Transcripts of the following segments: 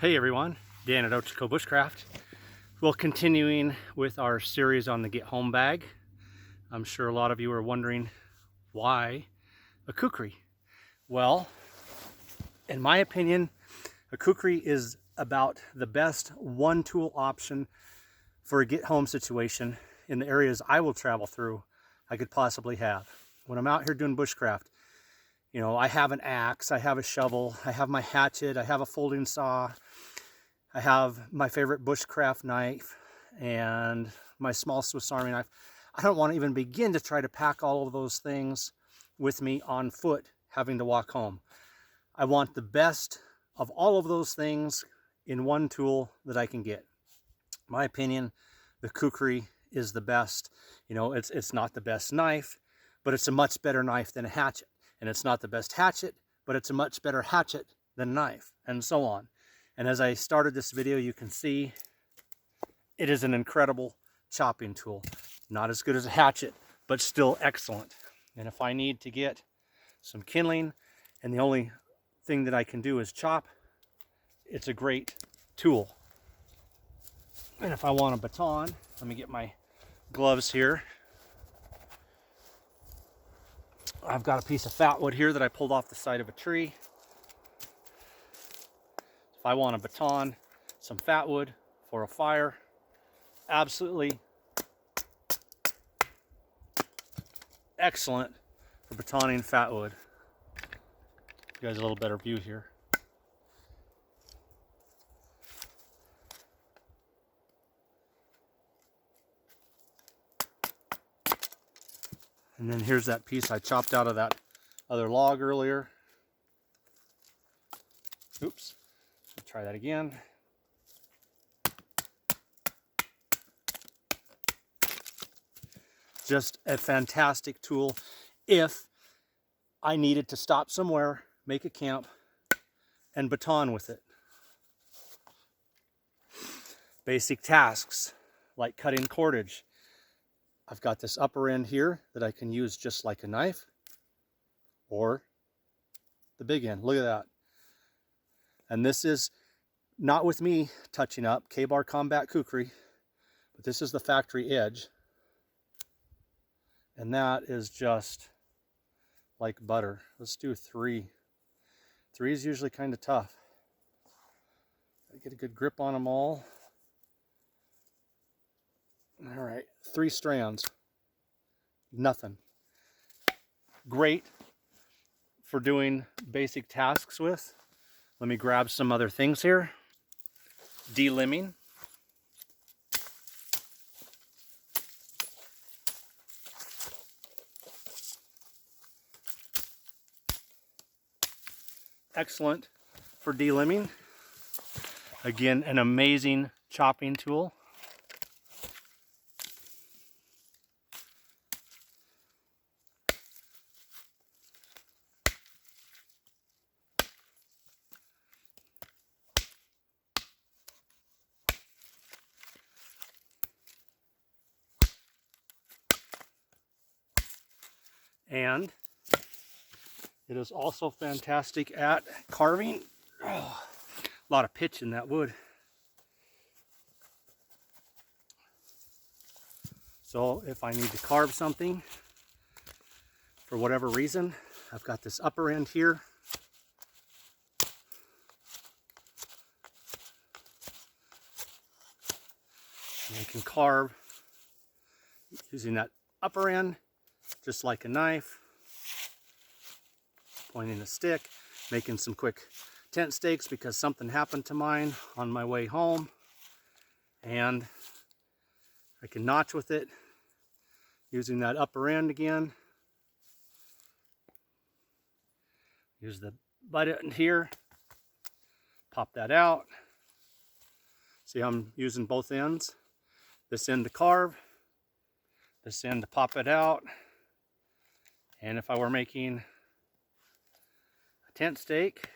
Hey everyone, Dan at Bushcraft. Well, continuing with our series on the Get Home bag. I'm sure a lot of you are wondering why a Kukri. Well, in my opinion, a Kukri is about the best one tool option for a get home situation in the areas I will travel through I could possibly have. When I'm out here doing bushcraft, you know, I have an axe, I have a shovel, I have my hatchet, I have a folding saw, I have my favorite bushcraft knife and my small Swiss Army knife. I don't want to even begin to try to pack all of those things with me on foot, having to walk home. I want the best of all of those things in one tool that I can get. In my opinion, the Kukri is the best. You know, it's not the best knife, but it's a much better knife than a hatchet. And it's not the best hatchet, but it's a much better hatchet than a knife, and so on. And as I started this video, you can see it is an incredible chopping tool. Not as good as a hatchet, but still excellent. And if I need to get some kindling, and the only thing that I can do is chop, it's a great tool. And if I want a baton, let me get my gloves here. I've got a piece of fat wood here that I pulled off the side of a tree. If I want a baton, some fat wood for a fire, absolutely excellent for batoning fat wood. You guys a little better view here. And then here's that piece I chopped out of that other log earlier. Oops, try that again. Just a fantastic tool if I needed to stop somewhere, make a camp, and baton with it. Basic tasks like cutting cordage. I've got this upper end here that I can use just like a knife, or the big end. Look at that. And this is not with me touching up, K-Bar Combat Kukri, but this is the factory edge. And that is just like butter. Let's do 3. 3 is usually kind of tough. Get a good grip on them all. All right, 3 strands. Nothing. Great for doing basic tasks with. Let me grab some other things here. Delimbing. Excellent for delimbing. Again, an amazing chopping tool. And it is also fantastic at carving. Oh, a lot of pitch in that wood. So if I need to carve something for whatever reason, I've got this upper end here. And I can carve using that upper end just like a knife, pointing a stick, making some quick tent stakes because something happened to mine on my way home. And I can notch with it using that upper end again. Use the button here, pop that out. See, I'm using both ends. This end to carve, this end to pop it out. And if I were making a tent stake,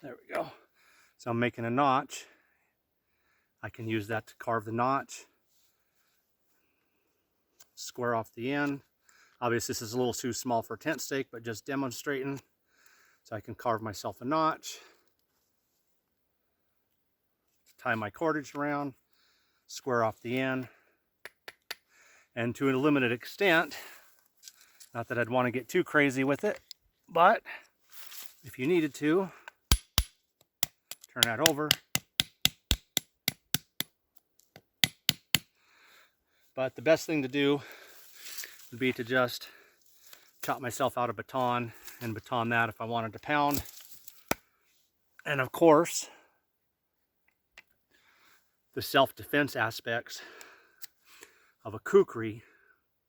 there we go. So I'm making a notch I can use that to carve the notch, square off the end. Obviously this is a little too small for a tent stake, but just demonstrating. So I can carve myself a notch, tie my cordage around, square off the end, and to a limited extent, not that I'd want to get too crazy with it, but if you needed to, turn that over. But the best thing to do would be to just chop myself out a baton and baton that if I wanted to pound. And of course, the self-defense aspects of a kukri,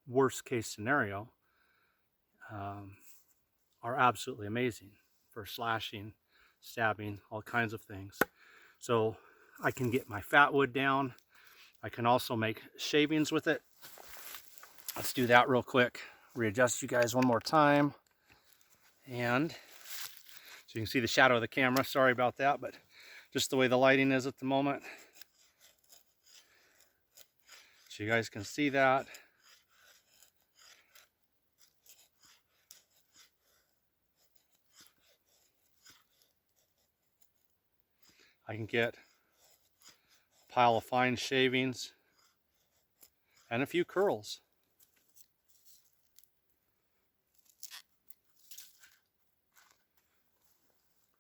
worst case scenario, are absolutely amazing for slashing, stabbing, all kinds of things. So I can get my fat wood down. I can also make shavings with it. Let's do that real quick. Readjust you guys one more time. And so you can see the shadow of the camera. Sorry about that, but just the way the lighting is at the moment. So you guys can see that. I can get a pile of fine shavings and a few curls.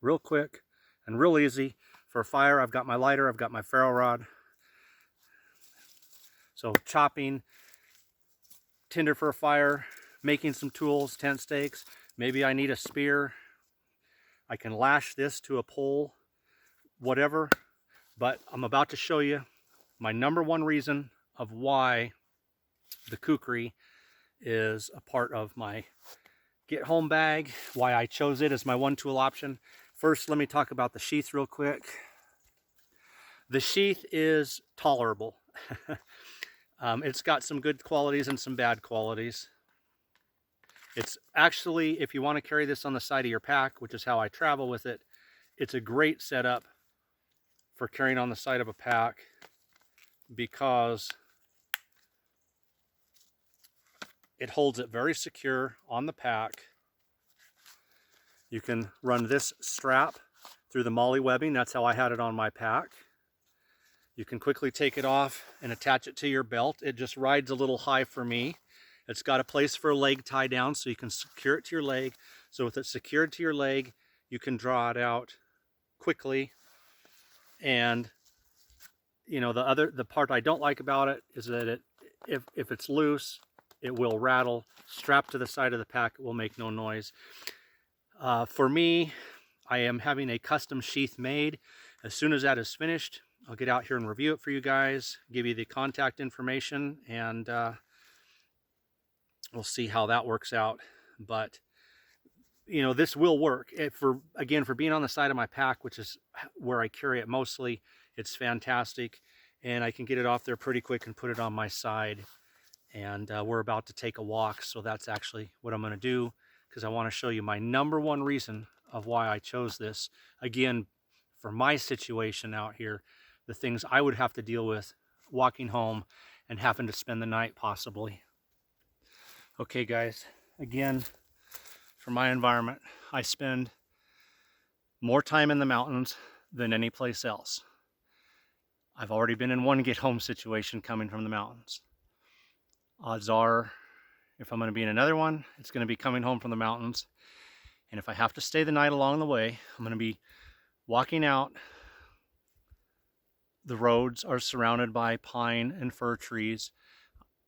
Real quick and real easy. For a fire, I've got my lighter, I've got my ferro rod. So chopping, tinder for a fire, making some tools, tent stakes. Maybe I need a spear. I can lash this to a pole, whatever. But I'm about to show you my #1 reason of why the kukri is a part of my get home bag, why I chose it as my one tool option. First, let me talk about the sheath real quick. The sheath is tolerable. It's got some good qualities and some bad qualities. It's actually, if you want to carry this on the side of your pack, which is how I travel with it, it's a great setup for carrying on the side of a pack because it holds it very secure on the pack. You can run this strap through the molly webbing. That's how I had it on my pack. You can quickly take it off and attach it to your belt. It just rides a little high for me. It's got a place for a leg tie down so you can secure it to your leg. So with it secured to your leg, you can draw it out quickly. And you know, the part I don't like about it is that if it's loose, it will rattle. Strapped to the side of the pack, it will make no noise. For me, I am having a custom sheath made. As soon as that is finished, I'll get out here and review it for you guys, give you the contact information, and we'll see how that works out. But you know, this will work. For being on the side of my pack, which is where I carry it mostly, it's fantastic. And I can get it off there pretty quick and put it on my side. And we're about to take a walk, so that's actually what I'm going to do, because I want to show you my #1 reason of why I chose this. Again, for my situation out here, the things I would have to deal with walking home and having to spend the night possibly. Okay guys, again, for my environment, I spend more time in the mountains than any place else. I've already been in one get home situation coming from the mountains. Odds are, if I'm going to be in another one, it's going to be coming home from the mountains. And if I have to stay the night along the way, I'm going to be walking out. The roads are surrounded by pine and fir trees,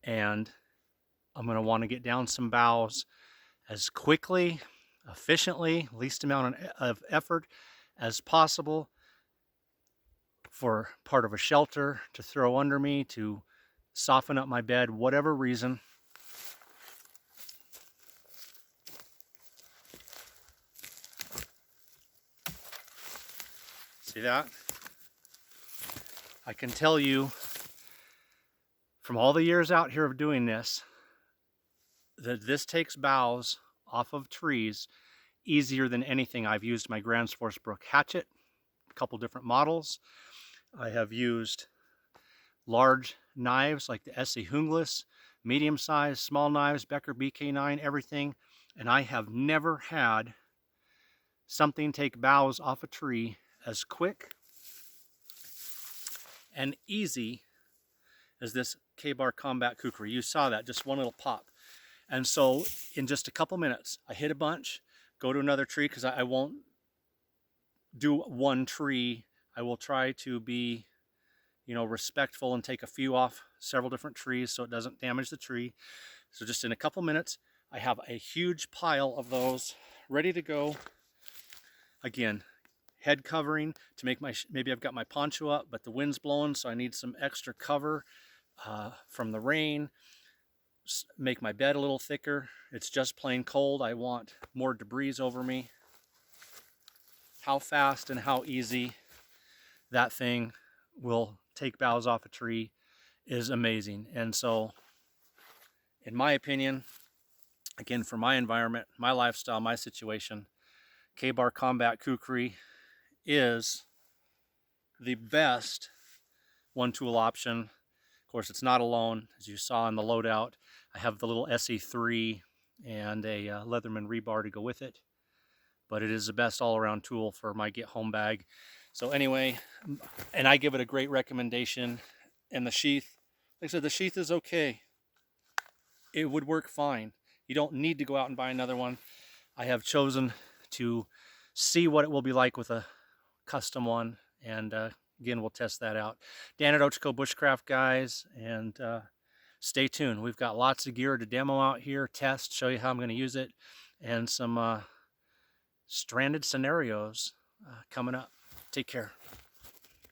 and I'm going to want to get down some boughs as quickly, efficiently, least amount of effort as possible for part of a shelter to throw under me, to soften up my bed, whatever reason. See that? I can tell you from all the years out here of doing this, that this takes boughs off of trees easier than anything. I've used my Grand Force Brook hatchet, a couple different models. I have used large knives like the SE Hungless, medium size, small knives, Becker BK9, everything. And I have never had something take boughs off a tree as quick and easy as this K-Bar Combat Kukri. You saw that, just one little pop. And so in just a couple minutes, I hit a bunch, go to another tree, because I won't do one tree. I will try to be, you know, respectful and take a few off several different trees so it doesn't damage the tree. So just in a couple minutes, I have a huge pile of those ready to go. Again, head covering to make my, maybe I've got my poncho up, but the wind's blowing, so I need some extra cover from the rain. Make my bed a little thicker. It's just plain cold. I want more debris over me. How fast and how easy that thing will take boughs off a tree is amazing. And so, in my opinion, again, for my environment, my lifestyle, my situation, K-Bar Combat Kukri is the best one-tool option. Of course, it's not alone, as you saw in the loadout. I have the little SE3 and a Leatherman rebar to go with it, but it is the best all-around tool for my get home bag. So anyway, and I give it a great recommendation. And the Sheath, like I said, the Sheath is okay. It would work fine. You don't need to go out and buy another one. I have chosen to see what it will be like with a custom one, and again, we'll test that out. Dan at Ochco Bushcraft, guys, and stay tuned. We've got lots of gear to demo out here, test, show you how I'm going to use it, and some stranded scenarios coming up. Take care.